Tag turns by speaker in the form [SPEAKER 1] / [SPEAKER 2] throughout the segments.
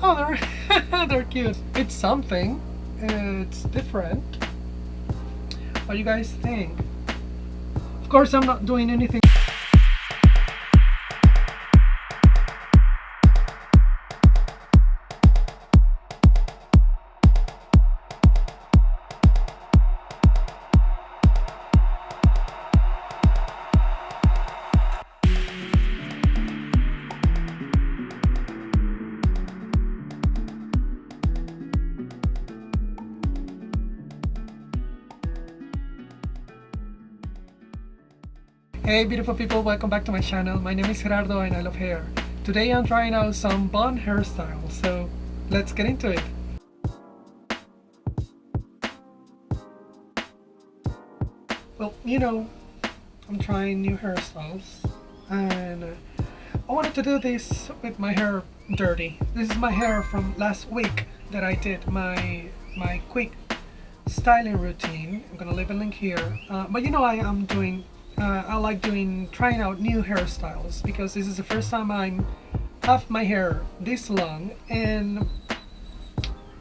[SPEAKER 1] Oh, they're they're cute. It's something. It's different. What do you guys think? Of course, I'm not doing anything. Hey beautiful people, welcome back to my channel. My name is Gerardo and I love hair. Today I'm trying out some bun hairstyles, so let's get into it. Well, I'm trying new hairstyles and I wanted to do this with my hair dirty. This is my hair from last week that I did my quick styling routine. I'm gonna leave a link here. But I like trying out new hairstyles because this is the first time I have my hair this long, and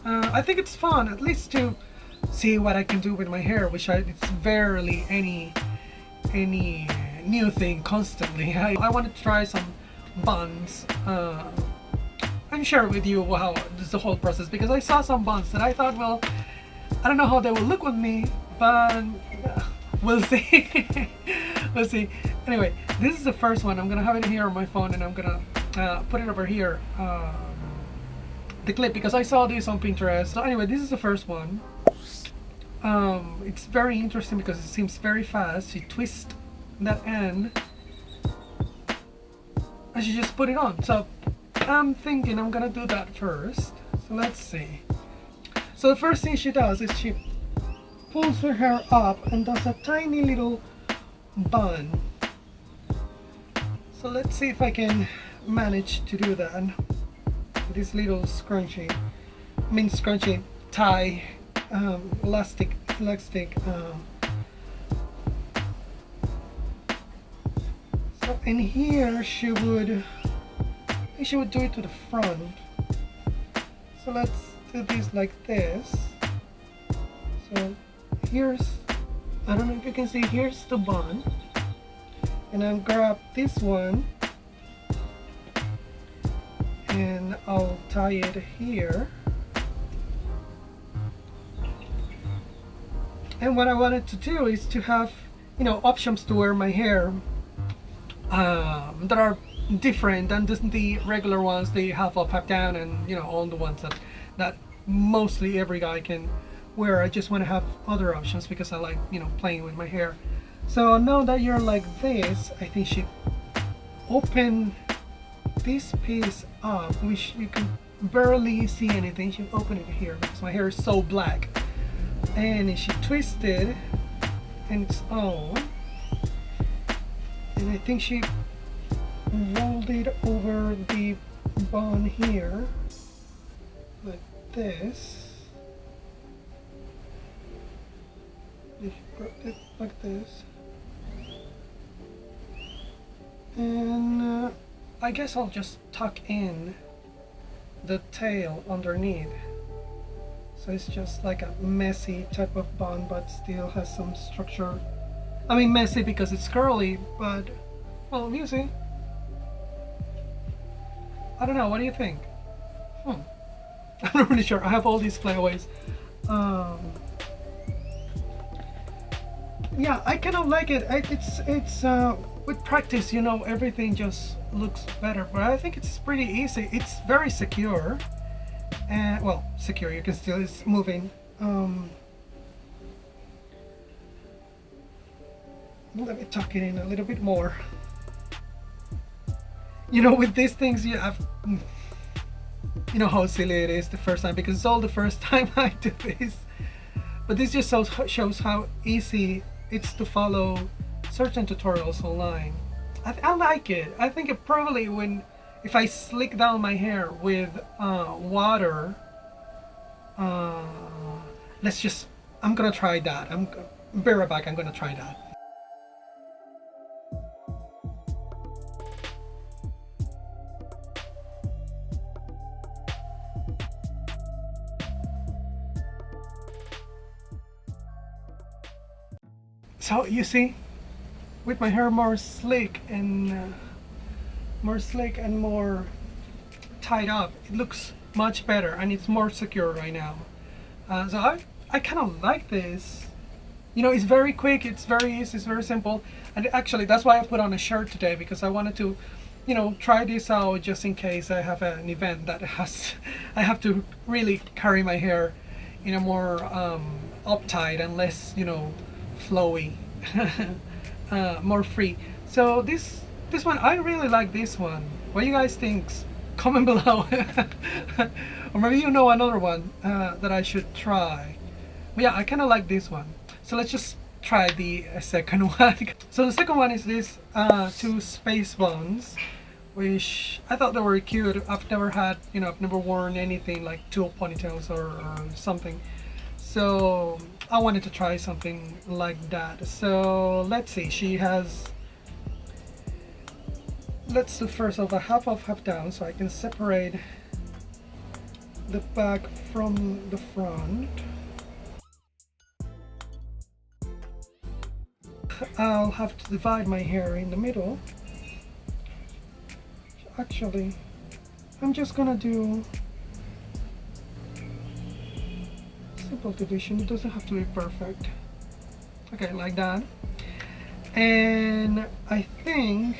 [SPEAKER 1] I think it's fun at least to see what I can do with my hair, which it's barely any new thing constantly. I want to try some buns and share with you how this the whole process, because I saw some buns that I thought, well, I don't know how they will look with me, but we'll see. We'll see. Anyway, this is the first one. I'm gonna have it here on my phone, and I'm gonna put it over here, the clip, because I saw this on Pinterest. So anyway, this is the first one. It's very interesting because it seems very fast. You twist that end and you just put it on. So I'm thinking I'm gonna do that first. So let's see. So the first thing she does is she pulls her hair up and does a tiny little bun. So let's see if I can manage to do that with this little scrunchie tie, elastic. So in here she would do it to the front. So let's do this like this. So here's, I don't know if you can see, here's the bun, and I'll grab this one and I'll tie it here. And what I wanted to do is to have, options to wear my hair that are different than the regular ones they have up down, and all the ones that mostly every guy can wear. I just want to have other options because I like playing with my hair. So now that you're like this, I think she open this piece up, which you can barely see anything. She open it here because my hair is so black, and she twisted and it's on, and I think she rolled it over the bun here like this. If you grab it like this, and I guess I'll just tuck in the tail underneath, so it's just like a messy type of bun but still has some structure. I mean messy because it's curly, but well, you see, I don't know, what do you think? I'm not really sure. I have all these flyaways. Yeah, I kind of like it. It's with practice, everything just looks better. But I think it's pretty easy. It's very secure, and well, secure. You can still, it's moving. Let me tuck it in a little bit more. With these things, you have, how silly it is the first time, because it's all the first time I do this. But this just shows how easy it's to follow certain tutorials online. I like it. I think it probably, if I slick down my hair with water, I'm gonna try that. Be right back. I'm gonna try that. So you see, with my hair more slick and more tied up, it looks much better and it's more secure right now. So I kind of like this. You know, it's very quick, it's very easy, it's very simple. And actually, that's why I put on a shirt today, because I wanted to, you know, try this out just in case I have an event that has, I have to really carry my hair in a more uptight and less, you know, flowy, more free. So this one, I really like this one. What do you guys think? Comment below. Or maybe you know another one that I should try. But yeah, I kind of like this one. So let's just try the second one. So the second one is this two space buns, which I thought they were cute. I've never had, you know, I've never worn anything like two ponytails or something. So I wanted to try something like that. So let's see, she has, let's do first of a half up, half down, so I can separate the back from the front. I'll have to divide my hair in the middle. Actually, I'm just gonna do simple division. It doesn't have to be perfect. Okay, like that. And I think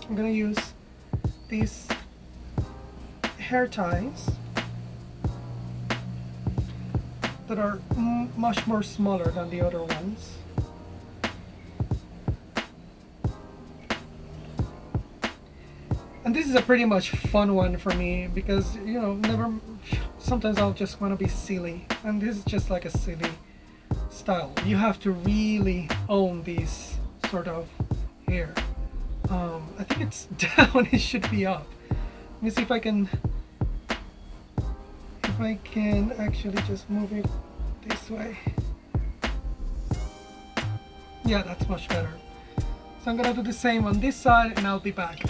[SPEAKER 1] I'm gonna use these hair ties that are much more smaller than the other ones. And this is a pretty much fun one for me because, you know, sometimes I'll just want to be silly, and this is just like a silly style. You have to really own these sort of hair. I think it's down, it should be up. Let me see if I can actually just move it this way. Yeah, that's much better. So I'm gonna do the same on this side and I'll be back.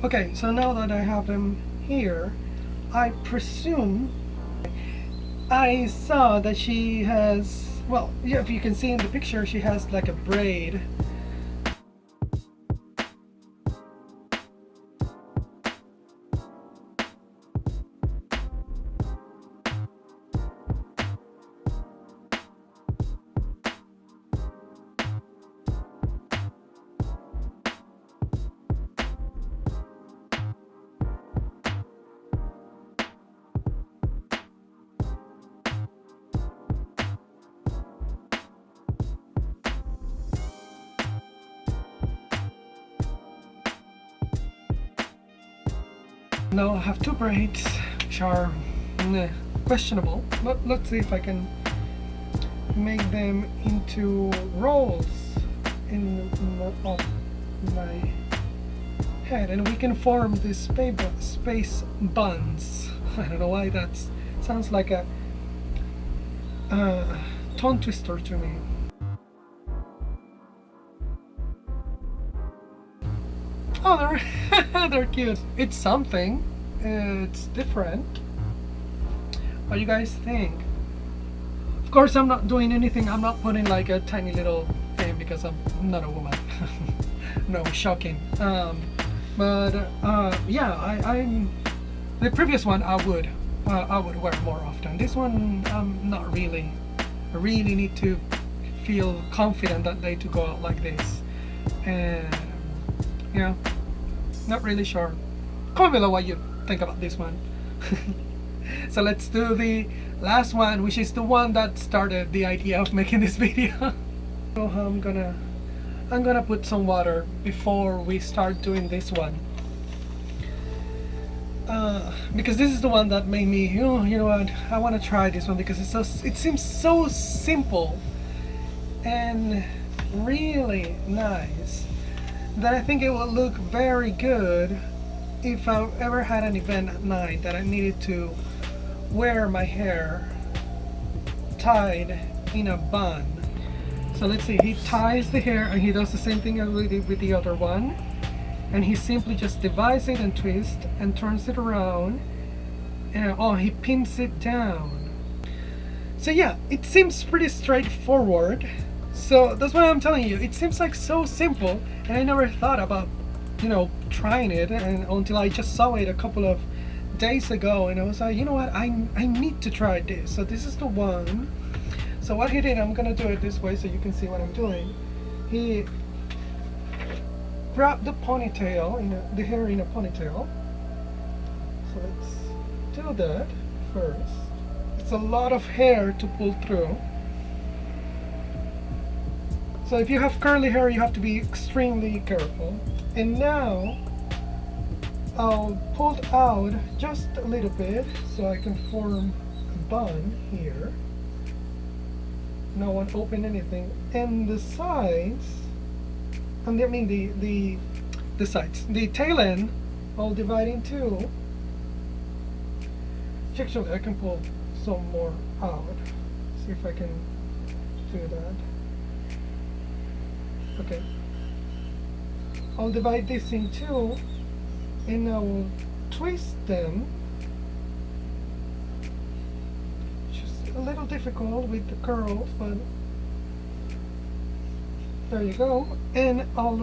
[SPEAKER 1] Okay, so now that I have them here, I presume I saw that she has, well, yeah, if you can see in the picture, she has like a braid. Now I have two braids which are questionable, but let's see if I can make them into rolls in my head, and we can form these space buns. I don't know why that sounds like a tongue twister to me. Oh, they're cute. It's something. It's different. What do you guys think? Of course, I'm not doing anything. I'm not putting like a tiny little thing because I'm not a woman. No, shocking. But yeah, I'm the previous one I would wear more often. This one, not really. I really need to feel confident that day to go out like this. And yeah, not really sure. Comment below what you think about this one. So let's do the last one, which is the one that started the idea of making this video. So I'm gonna put some water before we start doing this one, because this is the one that made me, you know what, I want to try this one because it seems so simple and really nice that I think it will look very good if I've ever had an event at night that I needed to wear my hair tied in a bun. So let's see, he ties the hair and he does the same thing as we did with the other one. And he simply just divides it and twists and turns it around. And oh, he pins it down. So yeah, it seems pretty straightforward. So that's why I'm telling you, it seems like so simple, and I never thought about, you know, trying it, and until I just saw it a couple of days ago, and I was like, you know what, I need to try this. So this is the one. So what he did, I'm gonna do it this way so you can see what I'm doing. He grabbed the ponytail, the hair in a ponytail. So let's do that first. It's a lot of hair to pull through. So if you have curly hair, you have to be extremely careful. And now I'll pull out just a little bit so I can form a bun here. No one open anything. And the sides, and I mean the sides, the tail end, I'll divide in two. Actually, I can pull some more out. See if I can do that. Okay. I'll divide this in two, and I will twist them. Just a little difficult with the curls, but there you go. And I'll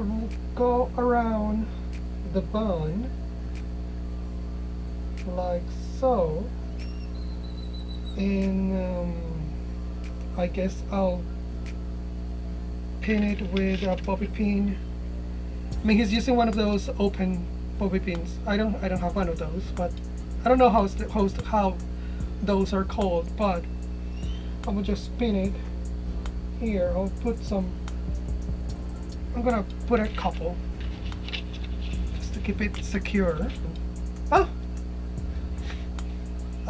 [SPEAKER 1] go around the bun like so. And I guess I'll pin it with a bobby pin. I mean, he's using one of those open bobby pins. I don't have one of those, but I don't know how those are called, but I will just pin it here. I'll put some, I'm gonna put a couple just to keep it secure.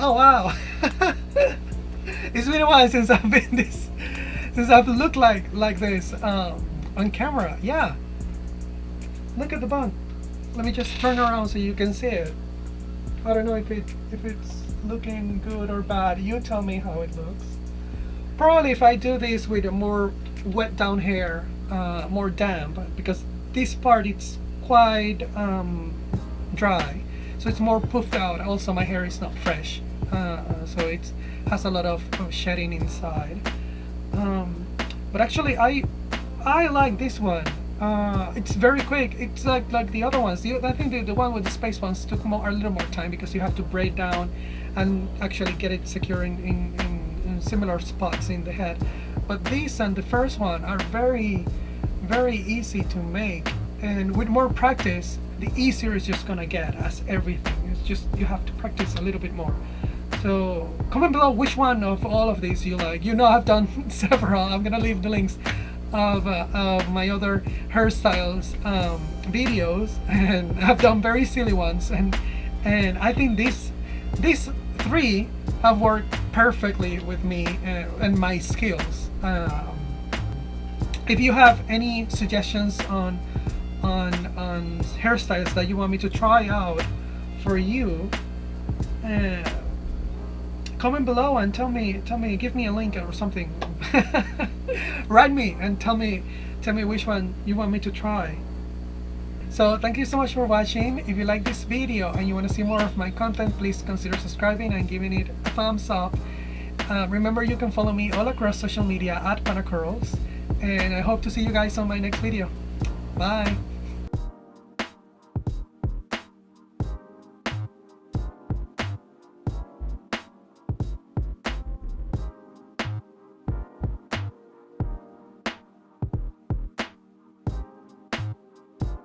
[SPEAKER 1] Oh wow. It's been a while since I've been this, since I've looked like this on camera. Yeah, look at the bun. Let me just turn around so you can see it. I don't know if it's looking good or bad. You tell me how it looks. Probably if I do this with a more wet down hair, more damp, because this part it's quite dry, so it's more puffed out. Also my hair is not fresh, so it has a lot of shedding inside. But actually I like this one. It's very quick. It's like the other ones. I think the one with the space ones took a little more time because you have to braid down and actually get it secure in similar spots in the head. But these and the first one are very easy to make, and with more practice the easier it's just gonna get as everything. It's just you have to practice a little bit more. So comment below which one of all of these you like. You know, I've done several. I'm gonna leave the links of my other hairstyles videos, and I've done very silly ones, and I think these three have worked perfectly with me and my skills. If you have any suggestions on hairstyles that you want me to try out for you, comment below and tell me, give me a link or something. Write me and tell me which one you want me to try. So thank you so much for watching. If you like this video and you want to see more of my content, please consider subscribing and giving it a thumbs up. Remember, you can follow me all across social media at Panacurls, and I hope to see you guys on my next video. Bye.